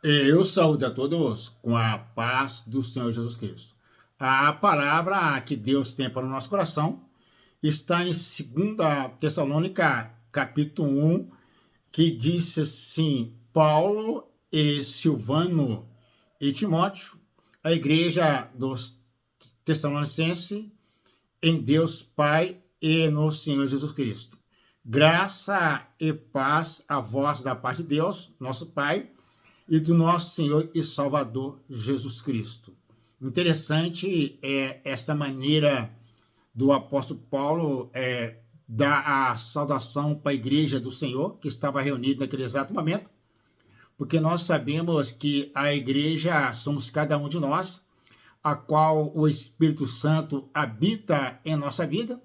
Eu saúdo a todos com a paz do Senhor Jesus Cristo. A palavra que Deus tem para o nosso coração está em 2 Tessalônica, capítulo 1, que diz assim: Paulo e Silvano e Timóteo, a igreja dos Tessalonicenses, em Deus Pai e no Senhor Jesus Cristo. Graça e paz a vós da parte de Deus, nosso Pai, e do nosso Senhor e Salvador Jesus Cristo. Interessante é esta maneira do apóstolo Paulo dar a saudação para a igreja do Senhor, que estava reunida naquele exato momento, porque nós sabemos que a igreja somos cada um de nós, a qual o Espírito Santo habita em nossa vida,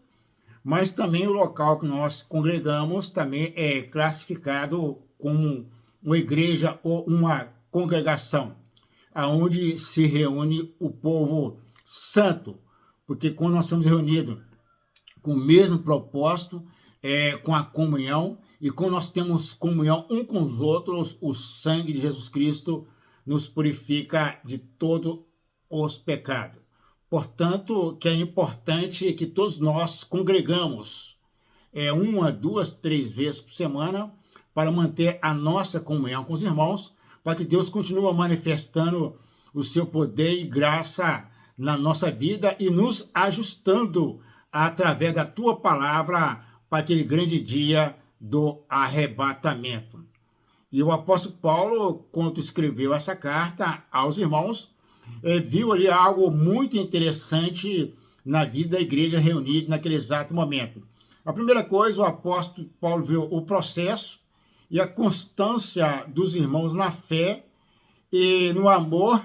mas também o local que nós congregamos também é classificado como uma igreja ou uma congregação, aonde se reúne o povo santo, porque quando nós estamos reunidos com o mesmo propósito, com a comunhão, e quando nós temos comunhão um com os outros, o sangue de Jesus Cristo nos purifica de todos os pecados. Portanto, que é importante que todos nós congregamos uma, duas, três vezes por semana para manter a nossa comunhão com os irmãos, para que Deus continue manifestando o seu poder e graça na nossa vida e nos ajustando através da tua palavra para aquele grande dia do arrebatamento. E o apóstolo Paulo, quando escreveu essa carta aos irmãos, viu ali algo muito interessante na vida da igreja reunida naquele exato momento. A primeira coisa, o apóstolo Paulo viu o processo e a constância dos irmãos na fé e no amor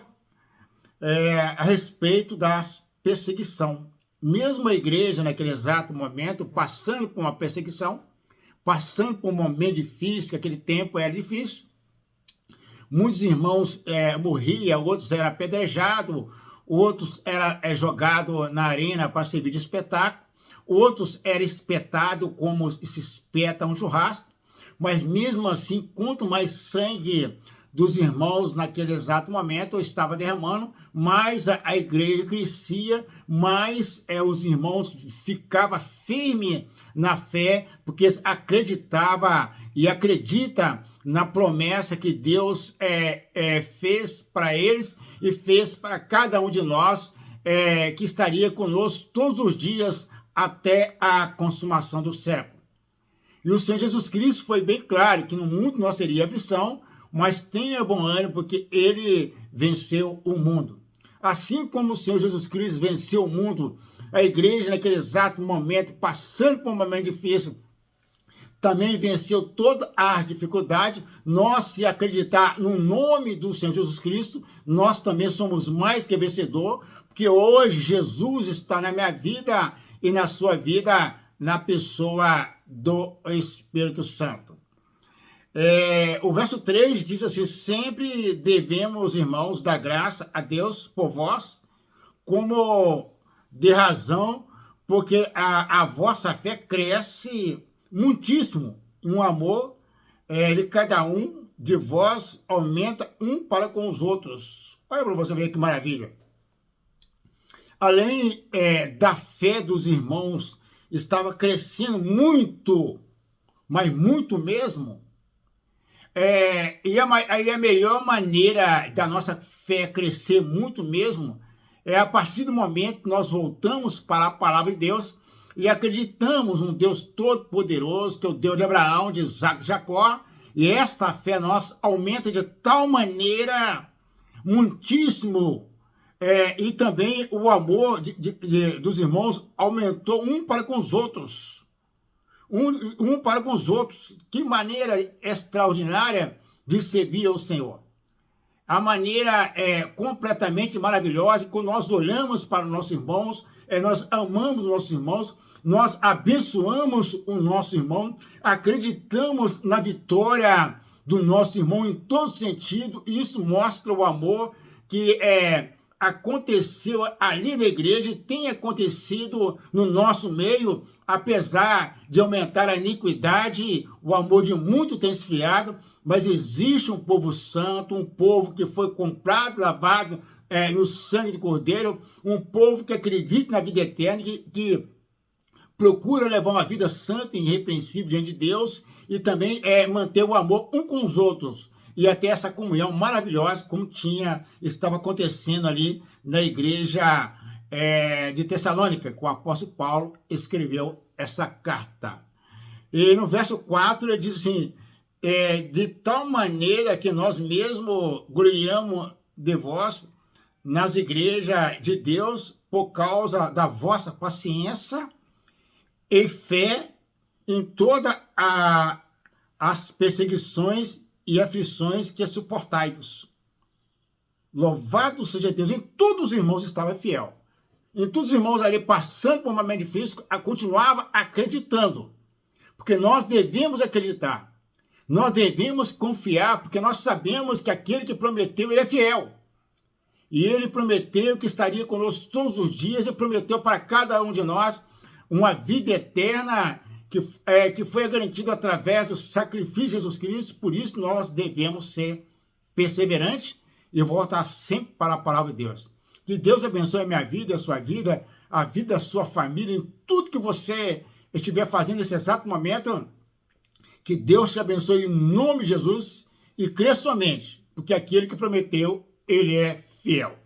a respeito da perseguição. Mesmo a igreja, naquele exato momento, passando por uma perseguição, passando por um momento difícil, que aquele tempo era difícil, muitos irmãos morriam, outros eram apedrejados, outros eram jogados na arena para servir de espetáculo, outros eram espetados como se espeta um churrasco, mas mesmo assim, quanto mais sangue dos irmãos naquele exato momento estava derramando, mais a igreja crescia, mais os irmãos ficavam firmes na fé, porque acreditava e acredita na promessa que Deus fez para eles e fez para cada um de nós, que estaria conosco todos os dias até a consumação do século. E o Senhor Jesus Cristo foi bem claro que no mundo nós teríamos aflição, mas tenha bom ânimo, porque ele venceu o mundo. Assim como o Senhor Jesus Cristo venceu o mundo, a igreja naquele exato momento, passando por um momento difícil, também venceu toda a dificuldade. Nós, se acreditar no nome do Senhor Jesus Cristo, nós também somos mais que vencedor, porque hoje Jesus está na minha vida e na sua vida, na pessoa do Espírito Santo. O verso 3 diz assim: sempre devemos, irmãos, dar graça a Deus por vós, como de razão, porque a vossa fé cresce muitíssimo em um amor de cada um de vós aumenta um para com os outros. Olha para você ver que maravilha. Além da fé dos irmãos, estava crescendo muito, mas muito mesmo. E a melhor maneira da nossa fé crescer muito mesmo é a partir do momento que nós voltamos para a palavra de Deus e acreditamos num Deus todo-poderoso, que é o Deus de Abraão, de Isaac, de Jacó, e esta fé nossa aumenta de tal maneira muitíssimo, e também o amor dos irmãos aumentou um para com os outros. Um para com os outros. Que maneira extraordinária de servir ao Senhor. A maneira completamente maravilhosa, quando nós olhamos para os nossos irmãos, nós amamos os nossos irmãos, nós abençoamos o nosso irmão, acreditamos na vitória do nosso irmão em todo sentido, e isso mostra o amor que aconteceu ali na igreja e tem acontecido no nosso meio, apesar de aumentar a iniquidade, o amor de muito tem esfriado, mas existe um povo santo, um povo que foi comprado, lavado no sangue do Cordeiro, um povo que acredita na vida eterna, que procura levar uma vida santa e irrepreensível diante de Deus e também manter o amor um com os outros. E até essa comunhão maravilhosa, como estava acontecendo ali na igreja de Tessalônica, que o apóstolo Paulo escreveu essa carta. E no verso 4 ele diz assim, de tal maneira que nós mesmos gloriamos de vós nas igrejas de Deus por causa da vossa paciência e fé em todas as perseguições e aflições que suportai-vos. Louvado seja Deus. Em todos os irmãos estava fiel. Em todos os irmãos ali passando por um momento difícil, continuava acreditando. Porque nós devemos acreditar. Nós devemos confiar, porque nós sabemos que aquele que prometeu, ele é fiel. E ele prometeu que estaria conosco todos os dias e prometeu para cada um de nós uma vida eterna que foi garantido através do sacrifício de Jesus Cristo. Por isso nós devemos ser perseverantes e voltar sempre para a palavra de Deus. Que Deus abençoe a minha vida, a sua vida, a vida da sua família, em tudo que você estiver fazendo nesse exato momento. Que Deus te abençoe em nome de Jesus e crê somente, porque aquele que prometeu, ele é fiel.